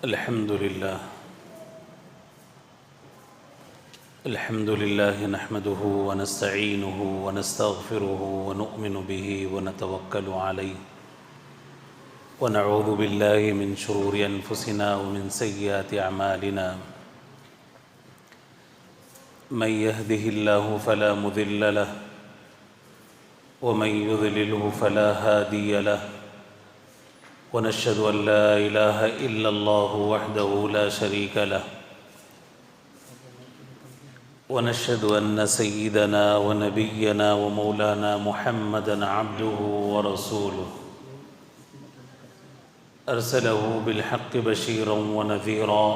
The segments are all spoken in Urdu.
الحمد لله نحمده ونستعينه ونستغفره ونؤمن به ونتوكل عليه ونعوذ بالله من شرور أنفسنا ومن سيئات أعمالنا من يهده الله فلا مضل له ومن يضلله فلا هادي له ونشهد أن لا إله إلا الله وحده لا شريك له ونشهد أن سيدنا ونبينا ومولانا محمدًا عبده ورسوله أرسله بالحق بشيرًا ونذيرًا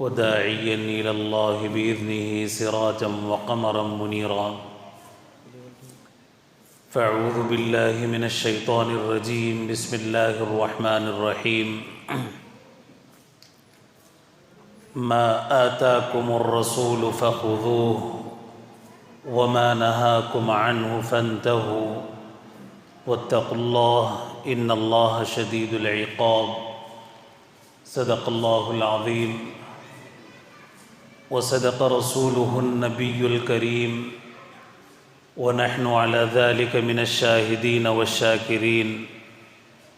وداعيًا إلى الله بإذنه سراجًا وقمرًا منيرًا فأعوذ بالله من الشيطان الرجيم بسم الله الرحمن الرحيم ما آتاكم الرسول فخذوه وما نهاكم عنه فانتهوا واتقوا الله إن الله شديد العقاب صدق الله العظيم وصدق رسوله النبي الكريم ونحن على ذلك من الشاهدين والشاكرين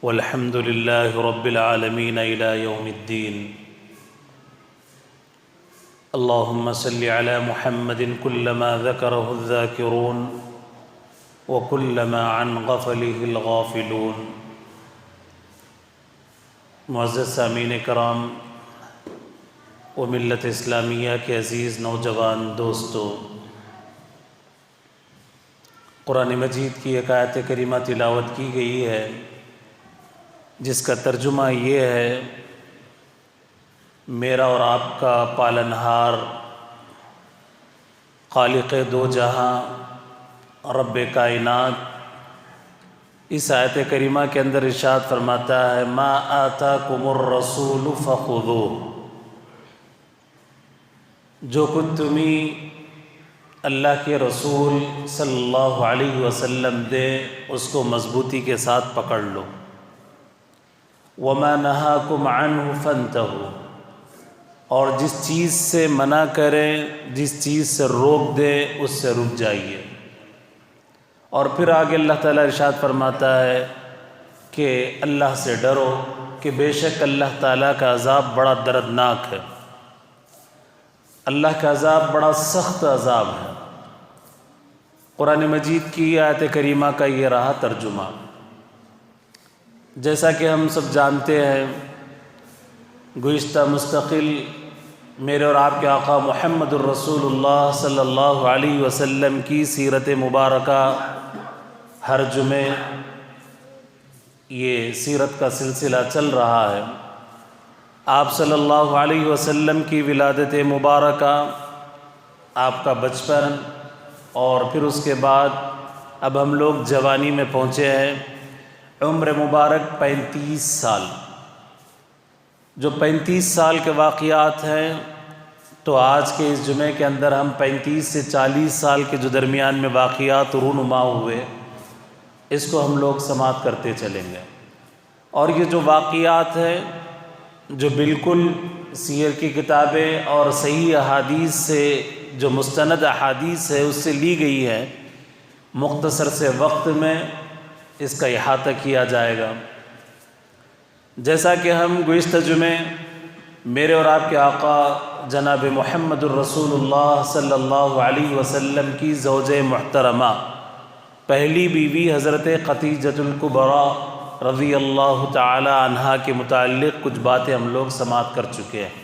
والحمد لله رب العالمين إلى يوم الدين اللهم صل على محمد كلما ذكره الذاكرون وكلما عن غفله الغافلون معزز سامعین کرام و ملت اسلامیہ کے عزیز نوجوان دوستو، قرآن مجید کی ایک آیت کریمہ تلاوت کی گئی ہے جس کا ترجمہ یہ ہے: میرا اور آپ کا پالنہار، خالق دو جہاں، رب کائنات اس آیت کریمہ کے اندر ارشاد فرماتا ہے ما آتاکم الرسول فخذوہ، جو کچھ تمہیں اللہ کے رسول صلی اللہ علیہ وسلم دے اس کو مضبوطی کے ساتھ پکڑ لو، وما نہاکم عنہ فانتہوا، اور جس چیز سے منع کریں، جس چیز سے روک دے اس سے رک جائیے۔ اور پھر آگے اللہ تعالیٰ ارشاد فرماتا ہے کہ اللہ سے ڈرو کہ بے شک اللہ تعالیٰ کا عذاب بڑا دردناک ہے، اللہ کا عذاب بڑا سخت عذاب ہے۔ قرآن مجید کی آیت کریمہ کا یہ رہا ترجمہ۔ جیسا کہ ہم سب جانتے ہیں، گزشتہ مستقل میرے اور آپ کے آقا محمد الرسول اللہ صلی اللہ علیہ وسلم کی سیرت مبارکہ ہر جمعے یہ سیرت کا سلسلہ چل رہا ہے۔ آپ صلی اللہ علیہ وسلم کی ولادت مبارکہ، آپ کا بچپن، اور پھر اس کے بعد اب ہم لوگ جوانی میں پہنچے ہیں، عمر مبارک 35 سال۔ جو 35 سال کے واقعات ہیں، تو آج کے اس جمعے کے اندر ہم 35 سے 40 سال کے جو درمیان میں واقعات رونما ہوئے، اس کو ہم لوگ سماعت کرتے چلیں گے۔ اور یہ جو واقعات ہیں جو بالکل سیر کی کتابیں اور صحیح احادیث سے، جو مستند احادیث ہے اس سے لی گئی ہے، مختصر سے وقت میں اس کا احاطہ کیا جائے گا۔ جیسا کہ ہم گزشتہ جمعے میرے اور آپ کے آقا جناب محمد الرسول اللہ صلی اللہ علیہ وسلم کی زوجہ محترمہ، پہلی بیوی حضرت خدیجۃ الکبریٰ رضی اللہ تعالی عنہا کے متعلق کچھ باتیں ہم لوگ سماعت کر چکے ہیں۔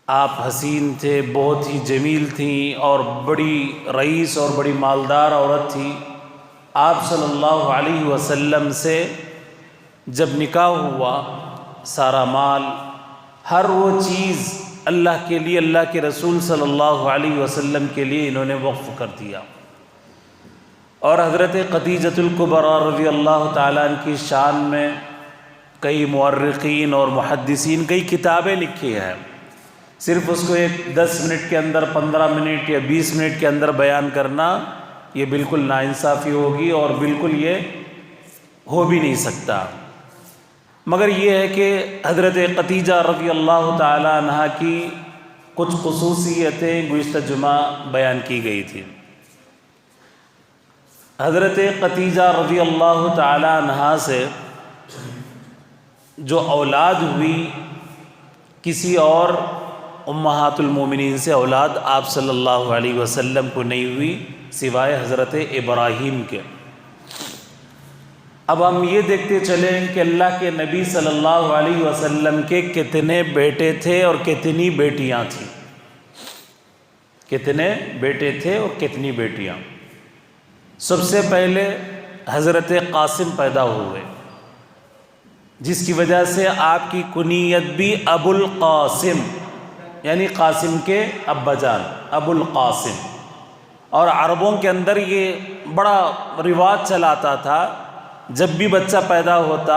آپ حسین تھے، بہت ہی جمیل تھیں، اور بڑی رئیس اور بڑی مالدار عورت تھی۔ آپ صلی اللہ علیہ وسلم سے جب نکاح ہوا، سارا مال، ہر وہ چیز اللہ کے لیے، اللہ کے رسول صلی اللہ علیہ وسلم کے لیے انہوں نے وقف کر دیا۔ اور حضرت خدیجۃ الکبریٰ رضی اللہ تعالیٰ عنہ کی شان میں کئی مورخین اور محدثین کئی کتابیں لکھی ہیں۔ صرف اس کو ایک 10 منٹ کے اندر، 15 منٹ یا 20 منٹ کے اندر بیان کرنا یہ بالکل ناانصافی ہوگی اور بالکل یہ ہو بھی نہیں سکتا۔ مگر یہ ہے کہ حضرت خدیجہ رضی اللہ تعالی عنہ کی کچھ خصوصیتیں گزشتہ جمعہ بیان کی گئی تھی۔ حضرت خدیجہ رضی اللہ تعالی عنہ سے جو اولاد ہوئی، کسی اور امہات المومنین سے اولاد آپ صلی اللہ علیہ وسلم کو نہیں ہوئی سوائے حضرت ابراہیم کے۔ اب ہم یہ دیکھتے چلیں کہ اللہ کے نبی صلی اللہ علیہ وسلم کے کتنے بیٹے تھے اور کتنی بیٹیاں تھیں، کتنے بیٹے تھے اور کتنی بیٹیاں۔ سب سے پہلے حضرت قاسم پیدا ہوئے، جس کی وجہ سے آپ کی کنیت بھی ابو القاسم، یعنی قاسم کے ابا جان، ابو القاسم۔ اور عربوں کے اندر یہ بڑا رواج چلاتا تھا، جب بھی بچہ پیدا ہوتا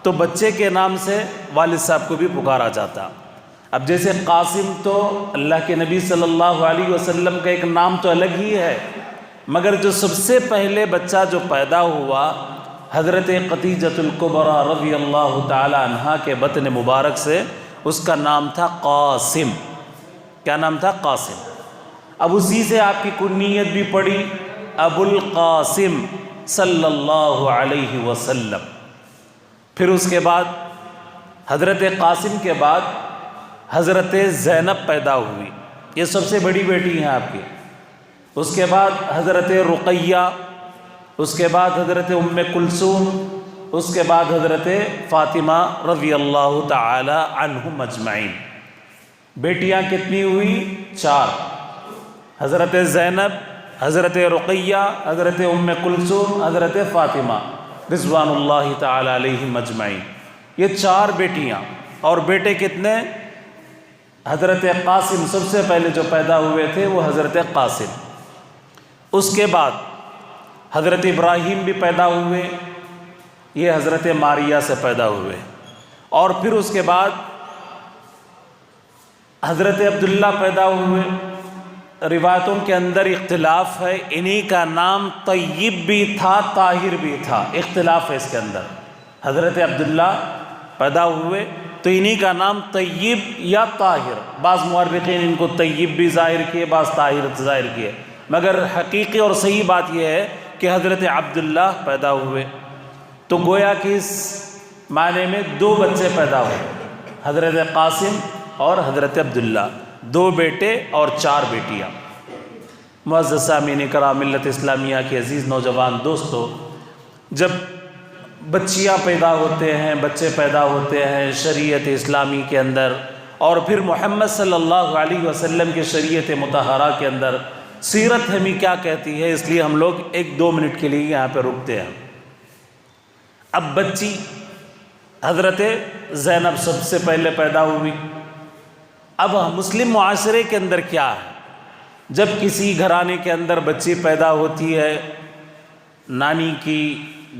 تو بچے کے نام سے والد صاحب کو بھی پکارا جاتا۔ اب جیسے قاسم تو اللہ کے نبی صلی اللہ علیہ وسلم کا ایک نام تو الگ ہی ہے، مگر جو سب سے پہلے بچہ جو پیدا ہوا حضرت خدیجۃ الکبریٰ رضی اللہ تعالی عنہا کے بطن مبارک سے، اس کا نام تھا قاسم۔ کیا نام تھا؟ قاسم۔ اب اسی سے آپ کی کنیت بھی پڑی ابو القاسم صلی اللہ علیہ وسلم۔ پھر اس کے بعد حضرت قاسم کے بعد حضرت زینب پیدا ہوئی، یہ سب سے بڑی بیٹی ہیں آپ کی۔ اس کے بعد حضرت رقیہ، اس کے بعد حضرت ام کلثوم، اس کے بعد حضرت فاطمہ رضی اللہ تعالی عنہم اجمعین۔ بیٹیاں کتنی ہوئی؟ 4، حضرت زینب، حضرت رقیہ، حضرت ام کلثوم، حضرت فاطمہ رضوان اللہ تعالی علیہم اجمعین۔ یہ 4 بیٹیاں، اور بیٹے کتنے؟ حضرت قاسم سب سے پہلے جو پیدا ہوئے تھے وہ حضرت قاسم۔ اس کے بعد حضرت ابراہیم بھی پیدا ہوئے، یہ حضرت ماریہ سے پیدا ہوئے۔ اور پھر اس کے بعد حضرت عبداللہ پیدا ہوئے۔ روایتوں کے اندر اختلاف ہے، انہی کا نام طیب بھی تھا، طاہر بھی تھا، اختلاف ہے اس کے اندر۔ حضرت عبداللہ پیدا ہوئے تو انہی کا نام طیب یا طاہر، بعض مورخین ان کو طیب بھی ظاہر کیے، بعض طاہر ظاہر کیے، مگر حقیقی اور صحیح بات یہ ہے کہ حضرت عبداللہ پیدا ہوئے۔ تو گویا کہ اس معنی میں 2 بچے پیدا ہوئے، حضرت قاسم اور حضرت عبداللہ، 2 بیٹے اور 4 بیٹیاں۔ معزز سامعین کرام، ملت اسلامیہ کے عزیز نوجوان دوستو، جب بچیاں پیدا ہوتے ہیں، بچے پیدا ہوتے ہیں شریعت اسلامی کے اندر، اور پھر محمد صلی اللہ علیہ وسلم کی شریعت مطہرہ کے اندر، سیرت ہمیں کیا کہتی ہے، اس لیے ہم لوگ 1-2 منٹ کے لیے یہاں پہ رکتے ہیں۔ اب بچی حضرت زینب سب سے پہلے پیدا ہوئی۔ اب مسلم معاشرے کے اندر کیا ہے، جب کسی گھرانے کے اندر بچی پیدا ہوتی ہے، نانی کی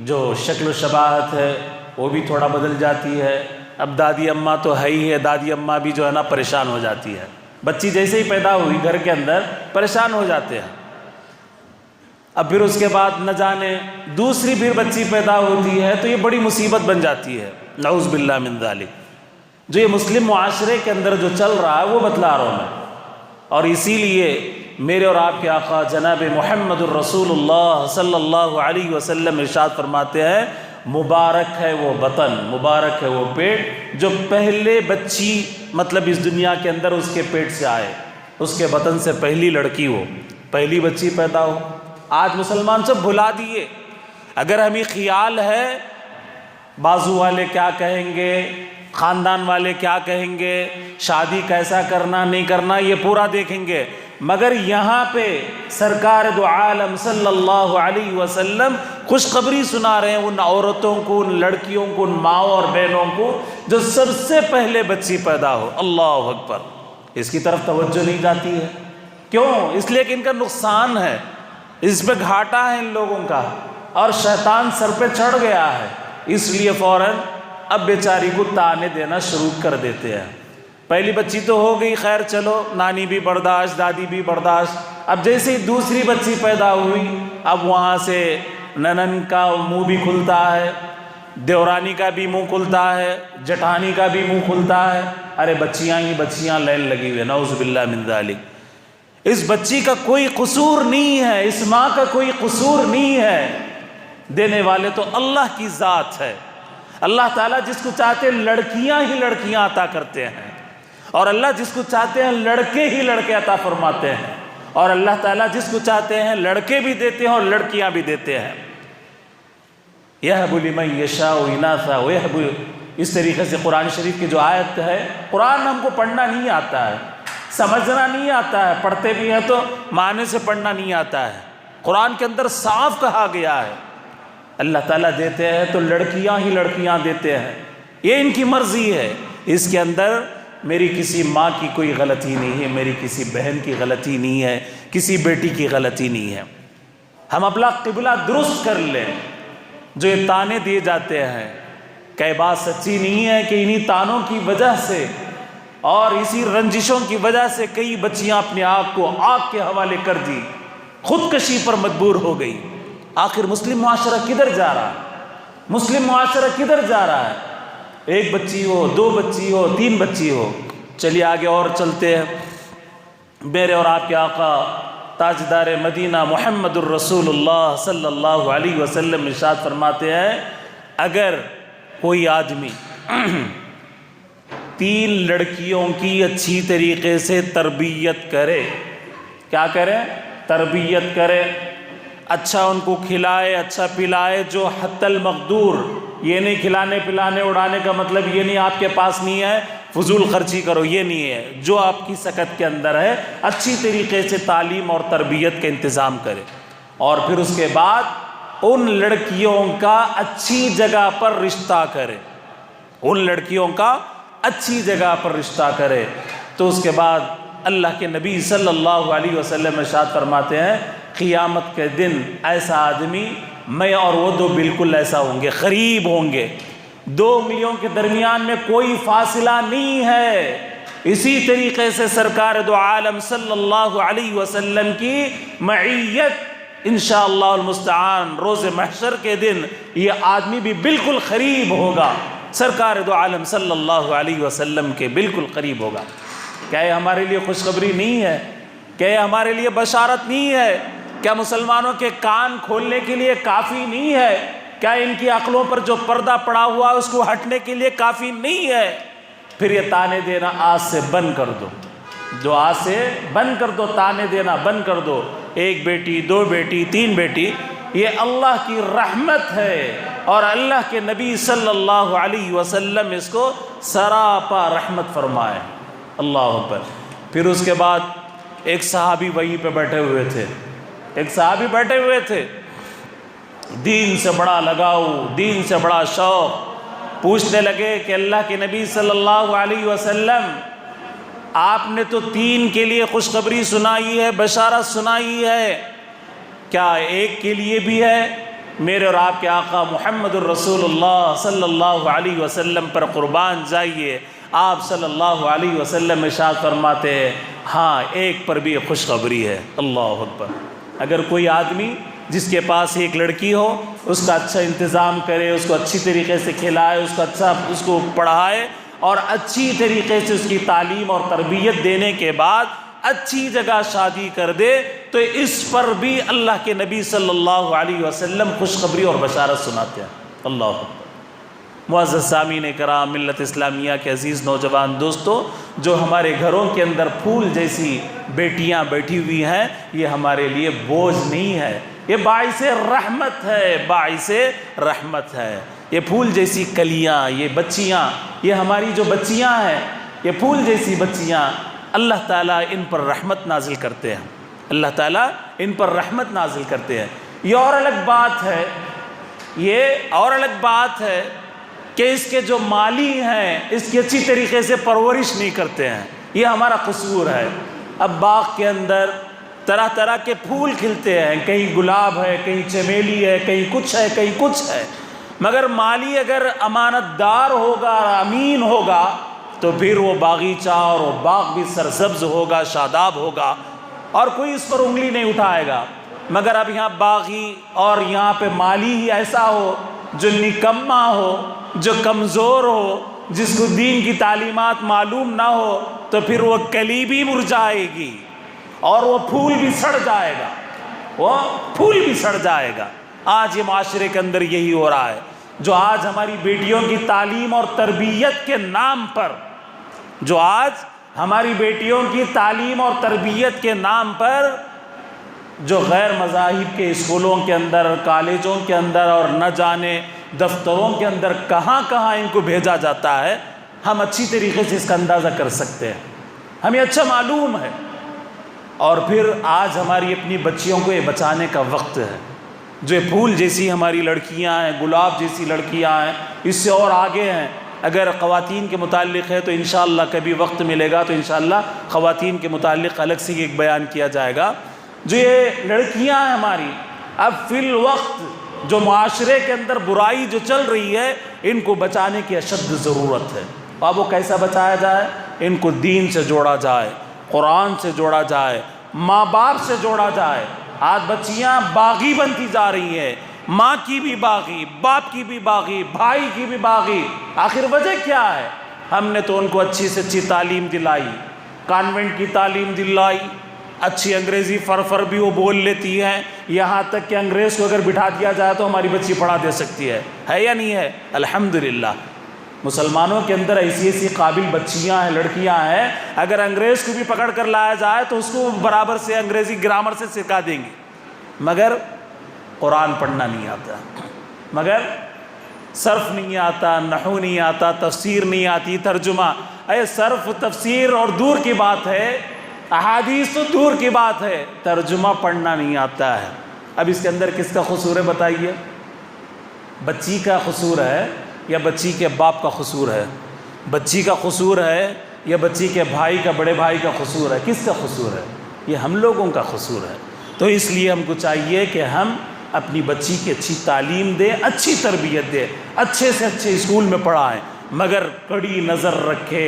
جو شکل و شباہت ہے وہ بھی تھوڑا بدل جاتی ہے۔ اب دادی اماں تو ہے ہی ہے، دادی اماں بھی جو ہے نا پریشان ہو جاتی ہے، بچی جیسے ہی پیدا ہوئی گھر کے اندر پریشان ہو جاتے ہیں۔ اب پھر اس کے بعد نہ جانے دوسری پھر بچی پیدا ہوتی ہے تو یہ بڑی مصیبت بن جاتی ہے، نعوذ باللہ من ذالک۔ جو یہ مسلم معاشرے کے اندر جو چل رہا ہے وہ بتلا رہا ہوں میں، اور اسی لیے میرے اور آپ کے آقا جناب محمد الرسول اللہ صلی اللہ علیہ وسلم ارشاد فرماتے ہیں، مبارک ہے وہ بطن، مبارک ہے وہ پیٹ جو پہلے بچی مطلب اس دنیا کے اندر اس کے پیٹ سے آئے، اس کے بطن سے پہلی لڑکی ہو، پہلی بچی پیدا ہو۔ آج مسلمان سب بھلا دیے، اگر ہمیں خیال ہے بازو والے کیا کہیں گے، خاندان والے کیا کہیں گے، شادی کیسا کرنا نہیں کرنا یہ پورا دیکھیں گے، مگر یہاں پہ سرکار دو عالم صلی اللہ علیہ وسلم خوشخبری سنا رہے ہیں ان عورتوں کو، ان لڑکیوں کو، ان ماؤں اور بہنوں کو جو سب سے پہلے بچی پیدا ہو۔ اللہ اکبر! اس کی طرف توجہ نہیں جاتی ہے، کیوں؟ اس لیے کہ ان کا نقصان ہے، اس پہ گھاٹا ہے ان لوگوں کا، اور شیطان سر پہ چڑھ گیا ہے، اس لیے فوراً اب بیچاری کو تانے دینا شروع کر دیتے ہیں۔ پہلی بچی تو ہو گئی، خیر چلو، نانی بھی برداشت، دادی بھی برداشت۔ اب جیسے ہی دوسری بچی پیدا ہوئی، اب وہاں سے ننن کا منہ بھی کھلتا ہے، دیورانی کا بھی منہ کھلتا ہے، جٹھانی کا بھی منہ کھلتا ہے، ارے بچیاں ہی بچیاں لائن لگی ہوئے، نعوذ باللہ من ذالک۔ اس بچی کا کوئی قصور نہیں ہے، اس ماں کا کوئی قصور نہیں ہے، دینے والے تو اللہ کی ذات ہے۔ اللہ تعالیٰ جس کو چاہتے ہیں لڑکیاں ہی لڑکیاں عطا کرتے ہیں، اور اللہ جس کو چاہتے ہیں لڑکے ہی لڑکے عطا فرماتے ہیں، اور اللہ تعالیٰ جس کو چاہتے ہیں لڑکے بھی دیتے ہیں اور لڑکیاں بھی دیتے ہیں۔ يَهْبُ لِمَنْ يَشَاءُ إِنَاثًا وَيَهْبُ، اس طریقے سے قرآن شریف کی جو آیت ہے، قرآن ہم کو پڑھنا نہیں آتا ہے، سمجھنا نہیں آتا ہے، پڑھتے بھی ہیں تو معنی سے پڑھنا نہیں آتا ہے۔ قرآن کے اندر صاف کہا گیا ہے اللہ تعالیٰ دیتے ہیں تو لڑکیاں ہی لڑکیاں دیتے ہیں، یہ ان کی مرضی ہے، اس کے اندر میری کسی ماں کی کوئی غلطی نہیں ہے، میری کسی بہن کی غلطی نہیں ہے، کسی بیٹی کی غلطی نہیں ہے۔ ہم اپنا قبلہ درست کر لیں۔ جو یہ تانے دیے جاتے ہیں، کہ یہ بات سچی نہیں ہے کہ انہی تانوں کی وجہ سے اور اسی رنجشوں کی وجہ سے کئی بچیاں اپنے آپ کو آگ کے حوالے کر دی، خودکشی پر مجبور ہو گئی۔ آخر مسلم معاشرہ کدھر جا رہا ہے؟ مسلم معاشرہ کدھر جا رہا ہے؟ ایک بچی ہو، دو بچی ہو، تین بچی ہو، چلیے آگے اور چلتے ہیں۔ میرے اور آپ کے آقا تاجدار مدینہ محمد الرسول اللہ صلی اللہ علیہ وسلم ارشاد فرماتے ہیں، اگر کوئی آدمی 3 لڑکیوں کی اچھی طریقے سے تربیت کرے، کیا کرے؟ تربیت کرے، اچھا ان کو کھلائے، اچھا پلائے، جو حتی المقدور، یہ نہیں کھلانے پلانے اڑانے کا مطلب یہ نہیں آپ کے پاس نہیں ہے فضول خرچی کرو، یہ نہیں ہے، جو آپ کی سکت کے اندر ہے اچھی طریقے سے تعلیم اور تربیت کا انتظام کرے، اور پھر اس کے بعد ان لڑکیوں کا اچھی جگہ پر رشتہ کرے، ان لڑکیوں کا اچھی جگہ پر رشتہ کرے، تو اس کے بعد اللہ کے نبی صلی اللہ علیہ وسلم ارشاد فرماتے ہیں، قیامت کے دن ایسا آدمی، میں اور وہ دو بالکل ایسا ہوں گے، قریب ہوں گے، 2 انگلیوں کے درمیان میں کوئی فاصلہ نہیں ہے۔ اسی طریقے سے سرکار دو عالم صلی اللہ علیہ وسلم کی معیت انشاءاللہ المستعان روز محشر کے دن یہ آدمی بھی بالکل قریب ہوگا، سرکار دو عالم صلی اللہ علیہ وسلم کے بالکل قریب ہوگا۔ کیا یہ ہمارے لیے خوشخبری نہیں ہے؟ کیا یہ ہمارے لیے بشارت نہیں ہے؟ کیا مسلمانوں کے کان کھولنے کے لیے کافی نہیں ہے؟ کیا ان کی عقلوں پر جو پردہ پڑا ہوا ہے اس کو ہٹنے کے لیے کافی نہیں ہے؟ پھر یہ تانے دینا آج سے بند کر دو، جو آج سے بند کر دو، تانے دینا بند کر دو۔ 1 بیٹی، 2 بیٹی، 3 بیٹی، یہ اللہ کی رحمت ہے، اور اللہ کے نبی صلی اللہ علیہ وسلم اس کو سراپا رحمت فرمائے۔ اللہ اکبر۔ پھر اس کے بعد ایک صحابی وہیں پہ بیٹھے ہوئے تھے، ایک صحابی بیٹھے ہوئے تھے، دین سے بڑا لگاؤ، دین سے بڑا شوق، پوچھنے لگے کہ اللہ کے نبی صلی اللہ علیہ وسلم، آپ نے تو 3 کے لیے خوشخبری سنائی ہے، بشارت سنائی ہے، کیا ایک کے لیے بھی ہے؟ میرے اور آپ کے آقا محمد الرسول اللہ صلی اللہ علیہ وسلم پر قربان جائیے، آپ صلی اللہ علیہ وسلم ارشاد فرماتے ہیں، ہاں ایک پر بھی خوشخبری ہے۔ اللہ اکبر۔ اگر کوئی آدمی جس کے پاس ایک لڑکی ہو، اس کا اچھا انتظام کرے، اس کو اچھی طریقے سے کھلائے، اس کو پڑھائے، اور اچھی طریقے سے اس کی تعلیم اور تربیت دینے کے بعد اچھی جگہ شادی کر دے، تو اس پر بھی اللہ کے نبی صلی اللہ علیہ وسلم خوشخبری اور بشارت سناتے ہیں۔ اللہ اکبر۔ معزز سامعین کرام، ملت اسلامیہ کے عزیز نوجوان دوستو، جو ہمارے گھروں کے اندر پھول جیسی بیٹیاں بیٹھی ہوئی ہیں، یہ ہمارے لیے بوجھ نہیں ہے، یہ باعث رحمت ہے، باعث رحمت ہے۔ یہ پھول جیسی کلیاں، یہ بچیاں، یہ ہماری جو بچیاں ہیں، یہ پھول جیسی بچیاں، اللہ تعالیٰ ان پر رحمت نازل کرتے ہیں، اللہ تعالیٰ ان پر رحمت نازل کرتے ہیں۔ یہ اور الگ بات ہے، یہ اور الگ بات ہے کہ اس کے جو مالی ہیں اس کی اچھی طریقے سے پرورش نہیں کرتے ہیں، یہ ہمارا قصور ہے۔ اب باغ کے اندر طرح طرح کے پھول کھلتے ہیں، کہیں گلاب ہے، کہیں چمیلی ہے، کہیں کچھ ہے، کہیں کچھ ہے، مگر مالی اگر امانت دار ہوگا، امین ہوگا، تو پھر وہ باغیچہ اور وہ باغ بھی سرسبز ہوگا، شاداب ہوگا، اور کوئی اس پر انگلی نہیں اٹھائے گا۔ مگر اب یہاں باغی اور یہاں پہ مالی ہی ایسا ہو جو نکما ہو، جو کمزور ہو، جس کو دین کی تعلیمات معلوم نہ ہو، تو پھر وہ کلی بھی مرجھائے گی اور وہ پھول بھی سڑ جائے گا، وہ پھول بھی سڑ جائے گا۔ آج یہ معاشرے کے اندر یہی ہو رہا ہے، جو آج ہماری بیٹیوں کی تعلیم اور تربیت کے نام پر، جو آج ہماری بیٹیوں کی تعلیم اور تربیت کے نام پر جو غیر مذاہب کے اسکولوں کے اندر، کالجوں کے اندر اور نہ جانے دفتروں کے اندر کہاں کہاں ان کو بھیجا جاتا ہے، ہم اچھی طریقے سے اس کا اندازہ کر سکتے ہیں، ہمیں اچھا معلوم ہے۔ اور پھر آج ہماری اپنی بچیوں کو یہ بچانے کا وقت ہے۔ جو پھول جیسی ہماری لڑکیاں ہیں، گلاب جیسی لڑکیاں ہیں، اس سے اور آگے ہیں۔ اگر خواتین کے متعلق ہے تو انشاءاللہ کبھی وقت ملے گا تو انشاءاللہ خواتین کے متعلق الگ سے ایک بیان کیا جائے گا۔ جو یہ لڑکیاں ہیں ہماری، اب فی الوقت جو معاشرے کے اندر برائی جو چل رہی ہے، ان کو بچانے کی اشد ضرورت ہے۔ اب وہ کیسا بچایا جائے؟ ان کو دین سے جوڑا جائے، قرآن سے جوڑا جائے، ماں باپ سے جوڑا جائے۔ آج بچیاں باغی بنتی جا رہی ہیں، ماں کی بھی باغی، باپ کی بھی باغی، بھائی کی بھی باغی۔ آخر وجہ کیا ہے؟ ہم نے تو ان کو اچھی سے اچھی تعلیم دلائی، کانوینٹ کی تعلیم دلائی، اچھی انگریزی فر بھی وہ بول لیتی ہیں، یہاں تک کہ انگریز کو اگر بٹھا دیا جائے تو ہماری بچی پڑھا دے سکتی ہے یا نہیں ہے؟ الحمدللہ مسلمانوں کے اندر ایسی ایسی قابل بچیاں ہیں، لڑکیاں ہیں، اگر انگریز کو بھی پکڑ کر لایا جائے تو اس کو برابر سے انگریزی گرامر سے سکھا دیں گے، مگر قرآن پڑھنا نہیں آتا، مگر صرف نہیں آتا، نحو نہیں آتا، تفسیر نہیں آتی، ترجمہ۔ اے صرف تفسیر اور دور کی بات ہے، احادیث تو دور کی بات ہے، ترجمہ پڑھنا نہیں آتا ہے۔ اب اس کے اندر کس کا قصور ہے بتائیے؟ بچی کا قصور ہے یا بچی کے باپ کا قصور ہے؟ بچی کا قصور ہے یا بچی کے بھائی کا، بڑے بھائی کا قصور ہے؟ کس کا قصور ہے؟ یہ ہم لوگوں کا قصور ہے۔ تو اس لیے ہم کو چاہیے کہ ہم اپنی بچی کی اچھی تعلیم دیں، اچھی تربیت دیں، اچھے سے اچھے اسکول میں پڑھائیں، مگر کڑی نظر رکھے،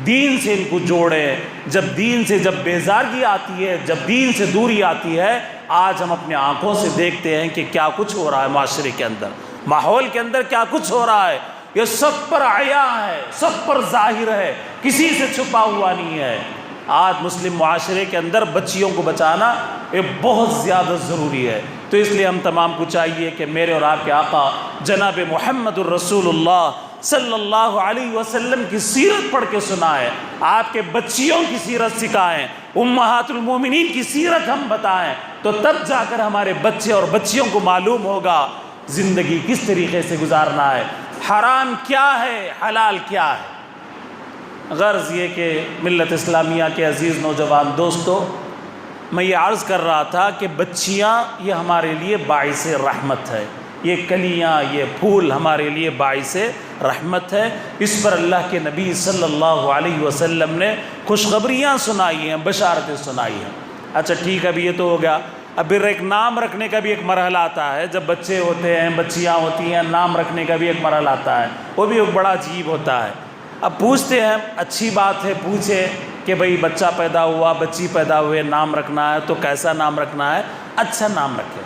دین سے ان کو جوڑیں۔ جب دین سے جب بیزارگی آتی ہے، جب دین سے دوری آتی ہے، آج ہم اپنے آنکھوں سے دیکھتے ہیں کہ کیا کچھ ہو رہا ہے معاشرے کے اندر، ماحول کے اندر کیا کچھ ہو رہا ہے۔ یہ سب پر عیاں ہے، سب پر ظاہر ہے، کسی سے چھپا ہوا نہیں ہے۔ آج مسلم معاشرے کے اندر بچیوں کو بچانا یہ بہت زیادہ ضروری ہے۔ تو اس لیے ہم تمام کو چاہیے کہ میرے اور آپ کے آقا جناب محمد الرسول اللہ صلی اللہ علیہ وسلم کی سیرت پڑھ کے سنائیں، آپ کے بچیوں کی سیرت سکھائیں، امہات المومنین کی سیرت ہم بتائیں، تو تب جا کر ہمارے بچے اور بچیوں کو معلوم ہوگا زندگی کس طریقے سے گزارنا ہے، حرام کیا ہے، حلال کیا ہے۔ غرض یہ کہ ملت اسلامیہ کے عزیز نوجوان دوستو، میں یہ عرض کر رہا تھا کہ بچیاں یہ ہمارے لیے باعث رحمت ہے، یہ کلیاں، یہ پھول ہمارے لیے باعث رحمت ہے۔ اس پر اللہ کے نبی صلی اللہ علیہ وسلم نے خوشخبریاں سنائی ہیں، بشارتیں سنائی ہیں۔ اچھا ٹھیک ہے، اب یہ تو ہو گیا، اب پھر ایک نام رکھنے کا بھی ایک مرحلہ آتا ہے۔ جب بچے ہوتے ہیں، بچیاں ہوتی ہیں، نام رکھنے کا بھی ایک مرحلہ آتا ہے، وہ بھی ایک بڑا عجیب ہوتا ہے۔ اب پوچھتے ہیں، اچھی بات ہے پوچھے کہ بھئی بچہ پیدا ہوا، بچی پیدا ہوئے، نام رکھنا ہے تو کیسا نام رکھنا ہے؟ اچھا نام رکھے۔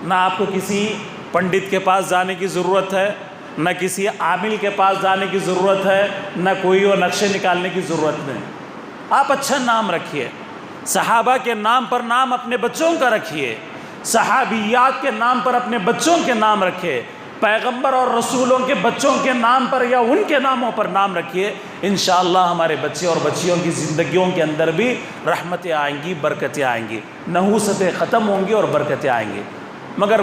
نہ آپ کو کسی پنڈت کے پاس جانے کی ضرورت ہے، نہ کسی عامل کے پاس جانے کی ضرورت ہے، نہ کوئی اور نقشے نکالنے کی ضرورت نہیں، آپ اچھا نام رکھیے۔ صحابہ کے نام پر نام اپنے بچوں کا رکھیے، صحابیات کے نام پر اپنے بچوں کے نام رکھے، پیغمبر اور رسولوں کے بچوں کے نام پر یا ان کے ناموں پر نام رکھیے۔ انشاءاللہ ہمارے بچے اور بچیوں کی زندگیوں کے اندر بھی رحمتیں آئیں گی، برکتیں آئیں گی، نحوستیں ختم ہوں گی اور برکتیں آئیں گی۔ مگر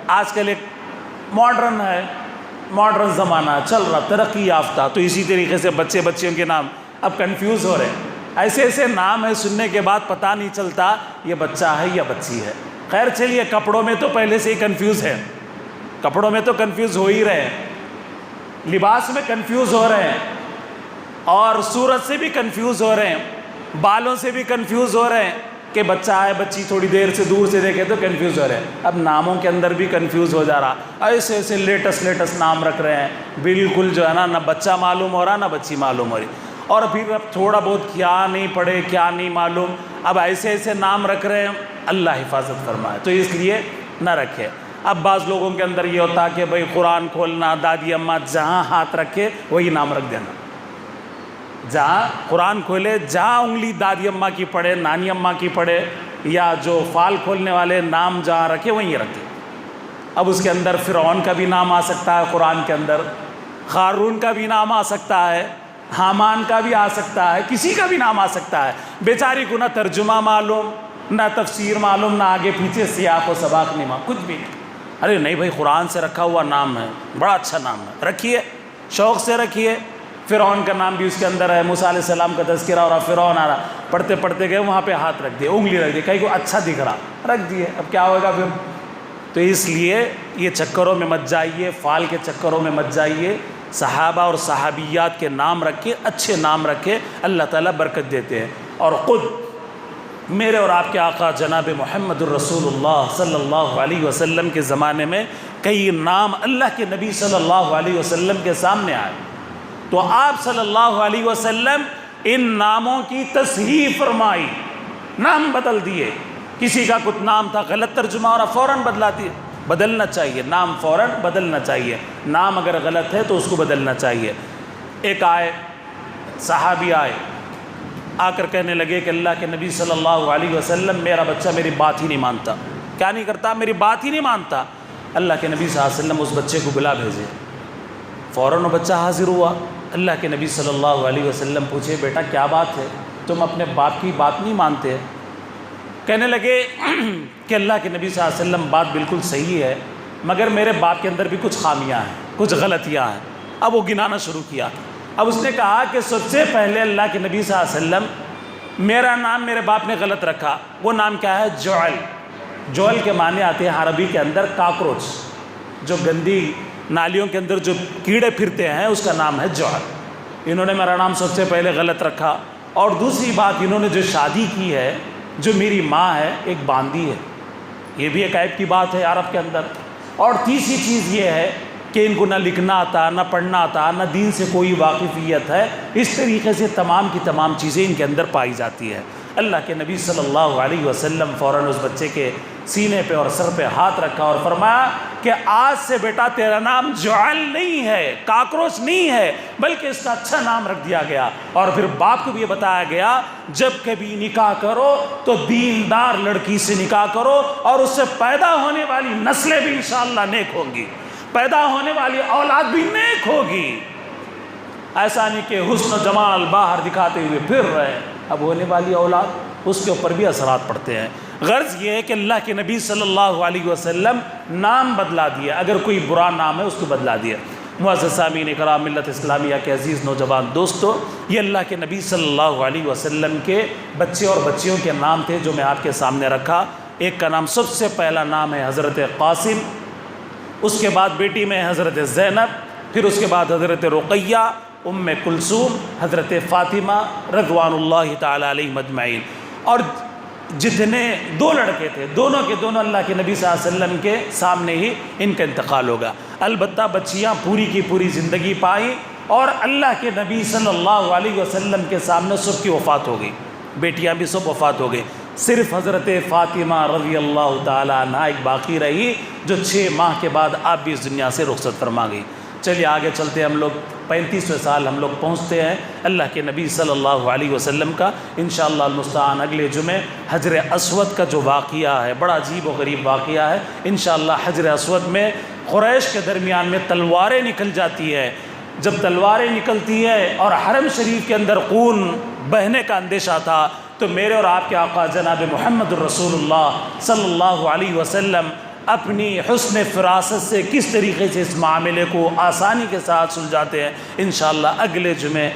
آج کل ایک ماڈرن ہے، ماڈرن زمانہ چل رہا، ترقی یافتہ، تو اسی طریقے سے بچے بچیوں کے نام اب کنفیوز ہو رہے ہیں۔ ایسے ایسے نام ہے سننے کے بعد پتہ نہیں چلتا یہ بچہ ہے یا بچی ہے۔ خیر چلیے، کپڑوں میں تو پہلے سے ہی کنفیوز ہے، کپڑوں میں تو کنفیوز ہو ہی رہے ہیں، لباس میں کنفیوز ہو رہے ہیں، اور صورت سے بھی کنفیوز ہو رہے ہیں، بالوں سے بھی کنفیوز ہو رہے ہیں کہ بچہ ہے بچی، تھوڑی دیر سے دور سے دیکھے تو کنفیوز ہو رہے ہیں۔ اب ناموں کے اندر بھی کنفیوز ہو جا رہا، ایسے ایسے لیٹسٹ نام رکھ رہے ہیں، بالکل جو ہے نا، نہ بچہ معلوم ہو رہا نہ بچی معلوم ہو رہی، اور پھر اب تھوڑا بہت کیا نہیں پڑھے، کیا نہیں معلوم، اب ایسے ایسے نام رکھ رہے ہیں۔ اللہ حفاظت فرمائے، تو اس لیے نہ رکھے۔ اب بعض لوگوں کے اندر یہ ہوتا کہ بھئی قرآن کھولنا، دادی اماں جہاں ہاتھ رکھے وہی نام رکھ دینا، جہاں قرآن کھولے جہاں انگلی دادی اماں کی پڑے، نانی اماں کی پڑے، یا جو فال کھولنے والے نام جہاں رکھے وہیں رکھے۔ اب اس کے اندر فرعون کا بھی نام آ سکتا ہے قرآن کے اندر، قارون کا بھی نام آ سکتا ہے، حامان کا بھی آ سکتا ہے، کسی کا بھی نام آ سکتا ہے، بیچاری کو نہ ترجمہ معلوم، نہ تفسیر معلوم، نہ آگے پیچھے سیاق و سباق نہیں معلوم، کچھ بھی نہیں۔ ارے نہیں بھائی قرآن سے رکھا ہوا نام ہے، بڑا اچھا نام ہے، رکھیے، شوق سے رکھیے۔ فرعون کا نام بھی اس کے اندر ہے، موسیٰ علیہ السلام کا تذکرہ ہو رہا، فرعون آ رہا، پڑھتے پڑھتے گئے وہاں پہ ہاتھ رکھ دیے، انگلی رکھ دی، کہیں کو اچھا دکھ رہا رکھ دیے، اب کیا ہوگا پھر؟ تو اس لیے یہ چکروں میں مت جائیے، فال کے چکروں میں مت جائیے، صحابہ اور صحابیات کے نام رکھے، اچھے نام رکھے، اللہ تعالیٰ برکت دیتے ہیں۔ اور خود میرے اور آپ کے آقا جناب محمد الرسول اللہ صلی اللہ علیہ وسلم کے زمانے میں کئی نام اللہ کے نبی صلی اللہ علیہ وسلم کے سامنے آئے، تو آپ صلی اللہ علیہ وسلم ان ناموں کی تصحیح فرمائی، نام بدل دیے۔ کسی کا کچھ نام تھا غلط ترجمہ اور فوراً بدلنا چاہیے، نام فوراً بدلنا چاہیے، نام اگر غلط ہے تو اس کو بدلنا چاہیے۔ ایک آئے صحابی آ کر کہنے لگے کہ اللہ کے نبی صلی اللہ علیہ وسلم میرا بچہ میری بات ہی نہیں مانتا، کیا نہیں کرتا؟ میری بات ہی نہیں مانتا۔ اللہ کے نبی صلی اللہ علیہ وسلم اس بچے کو بلا بھیجے، فوراً وہ بچہ حاضر ہوا۔ اللہ کے نبی صلی اللہ علیہ وسلم پوچھے بیٹا کیا بات ہے، تم اپنے باپ کی بات نہیں مانتے؟ کہنے لگے کہ اللہ کے نبی صلی اللہ علیہ وسلم بات بالکل صحیح ہے، مگر میرے باپ کے اندر بھی کچھ خامیاں ہیں، کچھ غلطیاں ہیں۔ اب وہ گنانا شروع کیا۔ اب اس نے کہا کہ سب سے پہلے اللہ کے نبی صلی اللہ علیہ وسلم میرا نام میرے باپ نے غلط رکھا، وہ نام کیا ہے؟ جعل۔ جعل کے معنی آتے ہیں عربی کے اندر کاکروچ، جو گندی نالیوں کے اندر جو کیڑے پھرتے ہیں اس کا نام ہے جعل۔ انہوں نے میرا نام سب سے پہلے غلط رکھا، اور دوسری بات انہوں نے جو شادی کی ہے، جو میری ماں ہے ایک باندی ہے، یہ بھی ایک عیب کی بات ہے عرب کے اندر۔ اور تیسری چیز یہ ہے کہ ان کو نہ لکھنا آتا، نہ پڑھنا آتا، نہ دین سے کوئی واقفیت ہے، اس طریقے سے تمام کی تمام چیزیں ان کے اندر پائی جاتی ہے۔ اللہ کے نبی صلی اللہ علیہ وسلم فوراً اس بچے کے سینے پہ اور سر پہ ہاتھ رکھا اور فرمایا کہ آج سے بیٹا تیرا نام جعل نہیں ہے، کاکروچ نہیں ہے، بلکہ اس کا اچھا نام رکھ دیا گیا۔ اور پھر باپ کو بھی یہ بتایا گیا جب کبھی نکاح کرو تو دیندار لڑکی سے نکاح کرو، اور اس سے پیدا ہونے والی نسلیں بھی انشاءاللہ نیک ہوں گی، پیدا ہونے والی اولاد بھی نیک ہوگی۔ ایسا نہیں کہ حسن و جمال باہر دکھاتے ہوئے پھر رہے، اب ہونے والی اولاد اس کے اوپر بھی اثرات پڑتے ہیں۔ غرض یہ ہے کہ اللہ کے نبی صلی اللہ علیہ وسلم نام بدلا دیا، اگر کوئی برا نام ہے اس کو بدلا دیا۔ معزز سامعین کرام، ملت اسلامیہ کے عزیز نوجوان دوستو، یہ اللہ کے نبی صلی اللہ علیہ وسلم کے بچے اور بچیوں کے نام تھے جو میں آپ کے سامنے رکھا۔ ایک کا نام سب سے پہلا نام ہے حضرت قاسم، اس کے بعد بیٹی میں حضرت زینب، پھر اس کے بعد حضرت رقیہ، ام کلثوم، حضرت فاطمہ رضوان اللہ تعالی علیہم اجمعین۔ اور جتنے دو لڑکے تھے دونوں کے دونوں اللہ کے نبی صلی اللہ علیہ وسلم کے سامنے ہی ان کا انتقال ہوگا۔ البتہ بچیاں پوری کی پوری زندگی پائیں، اور اللہ کے نبی صلی اللہ علیہ وسلم کے سامنے سب کی وفات ہو گئی، بیٹیاں بھی سب وفات ہو گئی، صرف حضرت فاطمہ رضی اللہ تعالیٰ عنہ ایک باقی رہی جو 6 ماہ کے بعد آپ بھی اس دنیا سے رخصت فرما گئی۔ چلیے آگے چلتے ہیں، ہم لوگ 35ویں سال ہم لوگ پہنچتے ہیں اللہ کے نبی صلی اللہ علیہ وسلم کا۔ انشاءاللہ المستعان اگلے جمعے حجر اسود کا جو واقعہ ہے بڑا عجیب و غریب واقعہ ہے۔ انشاءاللہ حجر اسود میں قریش کے درمیان میں تلواریں نکل جاتی ہے، جب تلواریں نکلتی ہے اور حرم شریف کے اندر خون بہنے کا اندیشہ تھا، تو میرے اور آپ کے آقا جناب محمد الرسول اللہ صلی اللہ علیہ وسلم اپنی حسن فراست سے کس طریقے سے اس معاملے کو آسانی کے ساتھ سلجھاتے ہیں۔ انشاءاللہ اگلے جمعے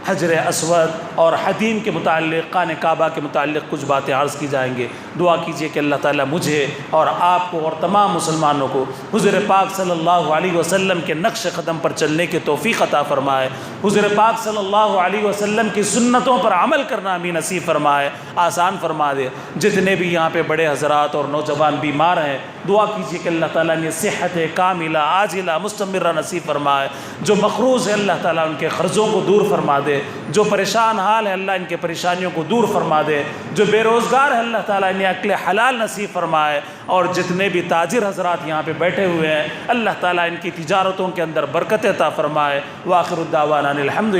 حجر اسود اور حدیم کے متعلق، خانہ کعبہ کے متعلق کچھ باتیں عرض کی جائیں گے۔ دعا کیجئے کہ اللہ تعالیٰ مجھے اور آپ کو اور تمام مسلمانوں کو حضور پاک صلی اللہ علیہ وسلم کے نقش قدم پر چلنے کی توفیق عطا فرمائے، حضور پاک صلی اللہ علیہ وسلم کی سنتوں پر عمل کرنا بھی نصیب فرمائے، آسان فرما دے۔ جتنے بھی یہاں پہ بڑے حضرات اور نوجوان بیمار ہیں، دعا کیجئے کہ اللہ تعالیٰ نے صحت کاملہ عاجلہ مستمرہ نصیب فرمائے۔ جو مقروض ہے اللہ تعالیٰ ان کے قرضوں کو دور فرما دے، جو پریشان حال ہے اللہ ان کے پریشانیوں کو دور فرما دے، جو بے روزگار ہے اللہ تعالیٰ انہیں عقل حلال نصیب فرمائے، اور جتنے بھی تاجر حضرات یہاں پہ بیٹھے ہوئے ہیں اللہ تعالیٰ ان کی تجارتوں کے اندر برکت عطا فرمائے۔ وآخر الدعوانا الحمد